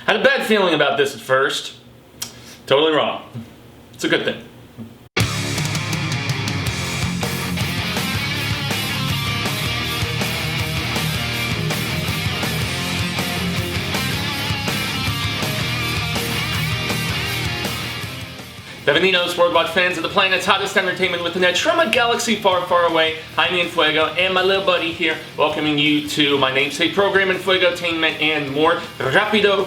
Had a bad feeling about this at first. Totally wrong. It's a good thing. Bienvenidos, World Watch fans of the planet's hottest entertainment with the net from a galaxy far, far away. Jaime En Fuego and my little buddy here, welcoming you to my namesake program, Enfuegotainment, and more RAPIDO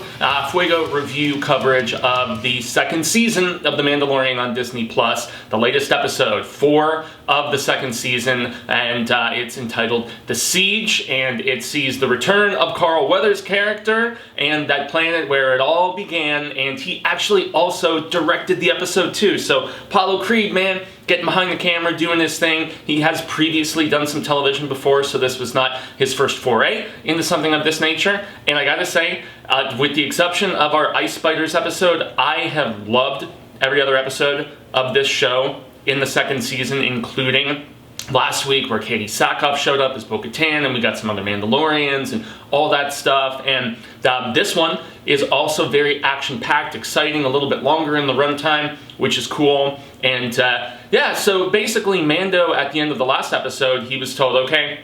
FUEGO review coverage of the second season of The Mandalorian on Disney+. The latest episode, 4 of the second season, and it's entitled The Siege, and it sees the return of Carl Weathers' character and that planet where it all began, and he actually also directed the episode too. So Apollo Creed, man, getting behind the camera, doing his thing. He has previously done some television before, so this was not his first foray into something of this nature. And I gotta say, with the exception of our Ice Spiders episode, I have loved every other episode of this show in the second season, including last week where Katie Sackhoff showed up as Bo-Katan, and we got some other Mandalorians and all that stuff. And this one is also very action-packed, exciting, a little bit longer in the runtime, which is cool. And yeah, so basically Mando, at the end of the last episode, he was told, okay,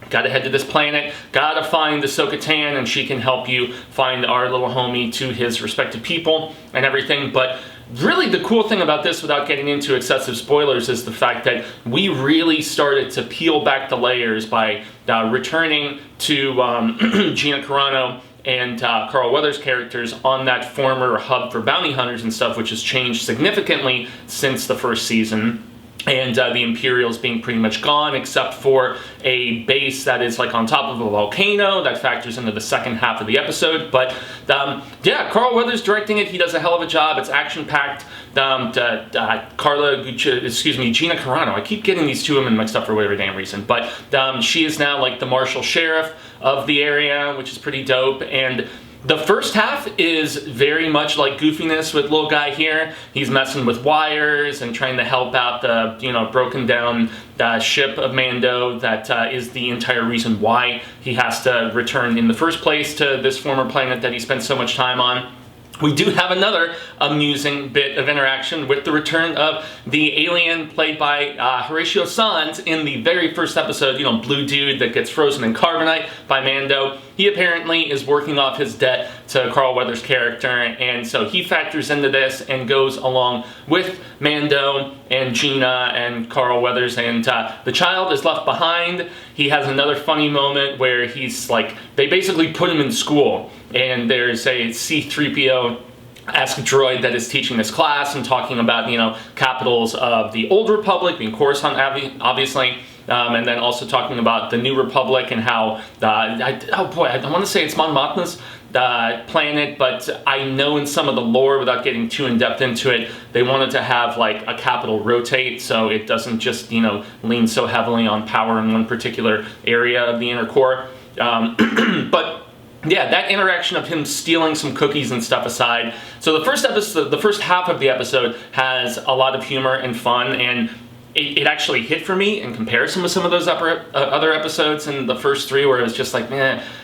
gotta head to this planet, gotta find Ahsoka-Tan, and she can help you find our little homie to his respective people and everything. But really the cool thing about this, without getting into excessive spoilers, is the fact that we really started to peel back the layers by returning to Gina Carano and Carl Weathers' characters on that former hub for bounty hunters and stuff, which has changed significantly since the first season. And the Imperials being pretty much gone, except for a base that is like on top of a volcano that factors into the second half of the episode. But yeah, Carl Weathers directing it. He does a hell of a job. It's action-packed. Gina Carano. I keep getting these two women mixed up for whatever damn reason. But she is now like the marshal sheriff of the area, which is pretty dope. And the first half is very much like goofiness with little guy here. He's messing with wires and trying to help out the, broken down ship of Mando that is the entire reason why he has to return in the first place to this former planet that he spent so much time on. We do have another amusing bit of interaction with the return of the alien played by Horatio Sanz in the very first episode, blue dude that gets frozen in carbonite by Mando. He apparently is working off his debt to Carl Weathers' character, and so he factors into this and goes along with Mando and Gina and Carl Weathers, and the child is left behind. He has another funny moment where he's like, they basically put him in school, and there's a C-3PO-esque droid that is teaching this class and talking about, capitals of the Old Republic, being Coruscant, obviously, and then also talking about the New Republic and how, I want to say it's Mon Mothma's planet, but I know in some of the lore, without getting too in-depth into it, they wanted to have like a capital rotate so it doesn't just, lean so heavily on power in one particular area of the inner core. But yeah, that interaction of him stealing some cookies and stuff aside. So the first half of the episode has a lot of humor and fun, and it actually hit for me in comparison with some of those other episodes in the first 3, where it was just like,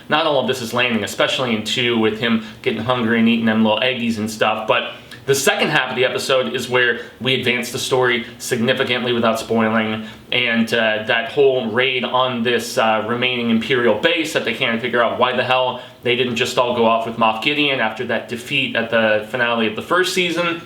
not all of this is landing, especially in 2 with him getting hungry and eating them little eggies and stuff. But the second half of the episode is where we advance the story significantly without spoiling, and that whole raid on this remaining Imperial base that they can't figure out why the hell they didn't just all go off with Moff Gideon after that defeat at the finale of the first season.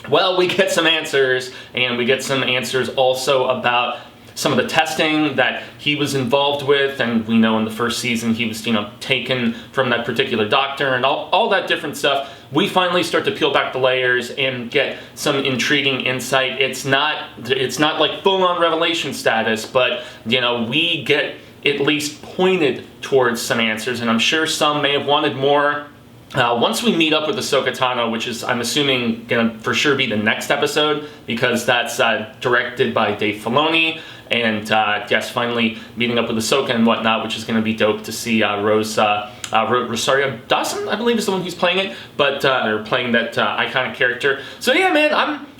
Well, we get some answers, and we get some answers also about some of the testing that he was involved with, and we know in the first season he was, taken from that particular doctor and all that different stuff. We finally start to peel back the layers and get some intriguing insight. It's not like full-on revelation status, but, we get at least pointed towards some answers, and I'm sure some may have wanted more. Once we meet up with Ahsoka Tano, which is, I'm assuming, gonna for sure be the next episode, because that's directed by Dave Filoni, and yes, finally meeting up with Ahsoka and whatnot, which is gonna be dope to see Rosario Dawson, I believe is the one who's playing it, but or playing that iconic character. So yeah, man,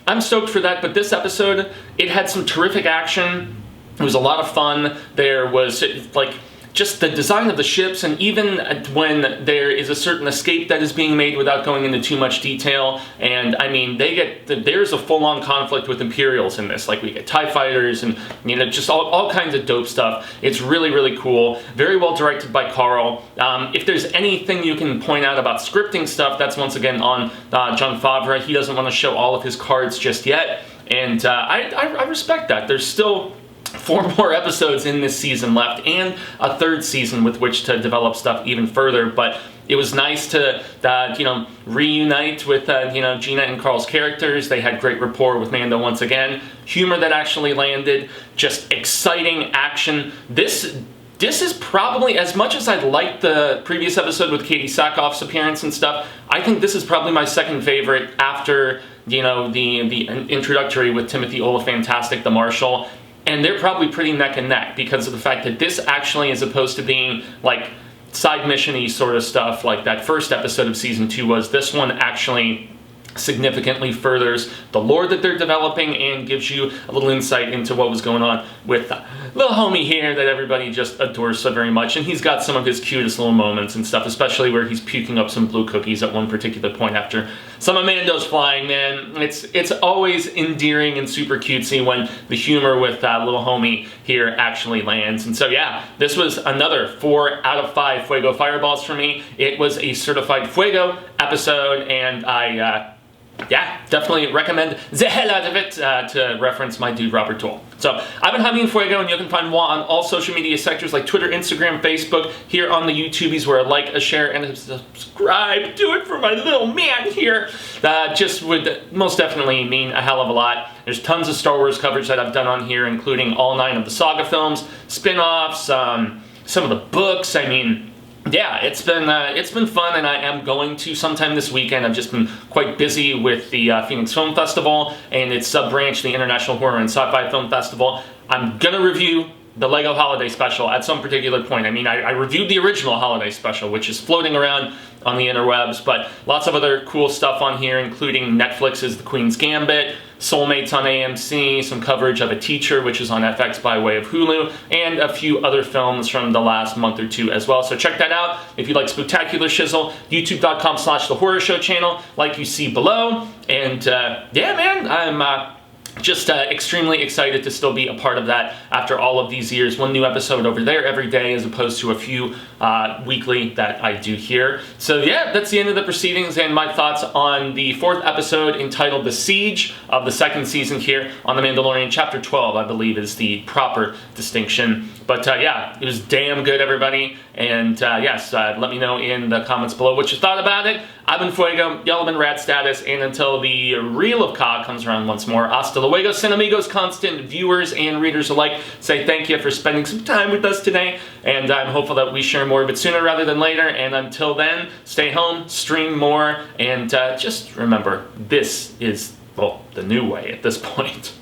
I'm stoked for that. But this episode, it had some terrific action. It was a lot of fun. There was like just the design of the ships, and even when there is a certain escape that is being made without going into too much detail. And I mean, there's a full-on conflict with Imperials in this. Like, we get TIE fighters and, you know, just all kinds of dope stuff. It's really, really cool. Very well directed by Carl. If there's anything you can point out about scripting stuff, that's once again on Jon Favreau. He doesn't want to show all of his cards just yet. And I respect that. There's still 4 more episodes in this season left, and a 3rd season with which to develop stuff even further. But it was nice to, you know, reunite with, you know, Gina and Carl's characters. They had great rapport with Mando once again. Humor that actually landed. Just exciting action. This is probably, as much as I liked the previous episode with Katie Sackhoff's appearance and stuff, I think this is probably my 2nd favorite after, you know, the introductory with Timothy Olyphantastic, the Marshal. And they're probably pretty neck and neck because of the fact that this actually, as opposed to being like side mission-y sort of stuff like that first episode of season 2 was, this one actually significantly furthers the lore that they're developing and gives you a little insight into what was going on with little homie here that everybody just adores so very much. And he's got some of his cutest little moments and stuff, especially where he's puking up some blue cookies at one particular point after some of Mando's flying, man. It's always endearing and super cutesy when the humor with little homie here actually lands. And so yeah, this was another 4 out of 5 Fuego Fireballs for me. It was a certified Fuego episode, and yeah, definitely recommend the hell out of it, to reference my dude Robert Toole. So, I've been Jaime En Fuego, and you can find moi on all social media sectors like Twitter, Instagram, Facebook, here on the YouTubies, where a like, a share, and a subscribe, do it for my little man here, just would most definitely mean a hell of a lot. There's tons of Star Wars coverage that I've done on here, including all 9 of the saga films, spin-offs, some of the books. I mean, yeah, it's been fun, and I am going to sometime this weekend. I've just been quite busy with the Phoenix Film Festival and its sub-branch, the International Horror and Sci-Fi Film Festival. I'm gonna review the Lego Holiday Special at some particular point. I mean, I reviewed the original Holiday Special, which is floating around on the interwebs, but lots of other cool stuff on here, including Netflix's The Queen's Gambit, Soulmates on AMC, some coverage of A Teacher, which is on FX by way of Hulu, and a few other films from the last month or 2 as well. So check that out if you like spectacular shizzle. YouTube.com/The Horror Show channel, like you see below. And yeah, man, I'm just extremely excited to still be a part of that after all of these years. 1 new episode over there every day, as opposed to a few weekly that I do here. So yeah, that's the end of the proceedings and my thoughts on the 4th episode, entitled The Siege, of the 2nd season here on The Mandalorian. Chapter 12, I believe, is the proper distinction. But yeah, it was damn good, everybody. And yes, let me know in the comments below what you thought about it. I've been Fuego, y'all have been Rad Status, and until the Reel of Ka comes around once more, hasta luego, Cinemigos, constant viewers and readers alike. Say thank you for spending some time with us today, and I'm hopeful that we share more of it sooner rather than later. And until then, stay home, stream more, and just remember, this is, well, the new way at this point.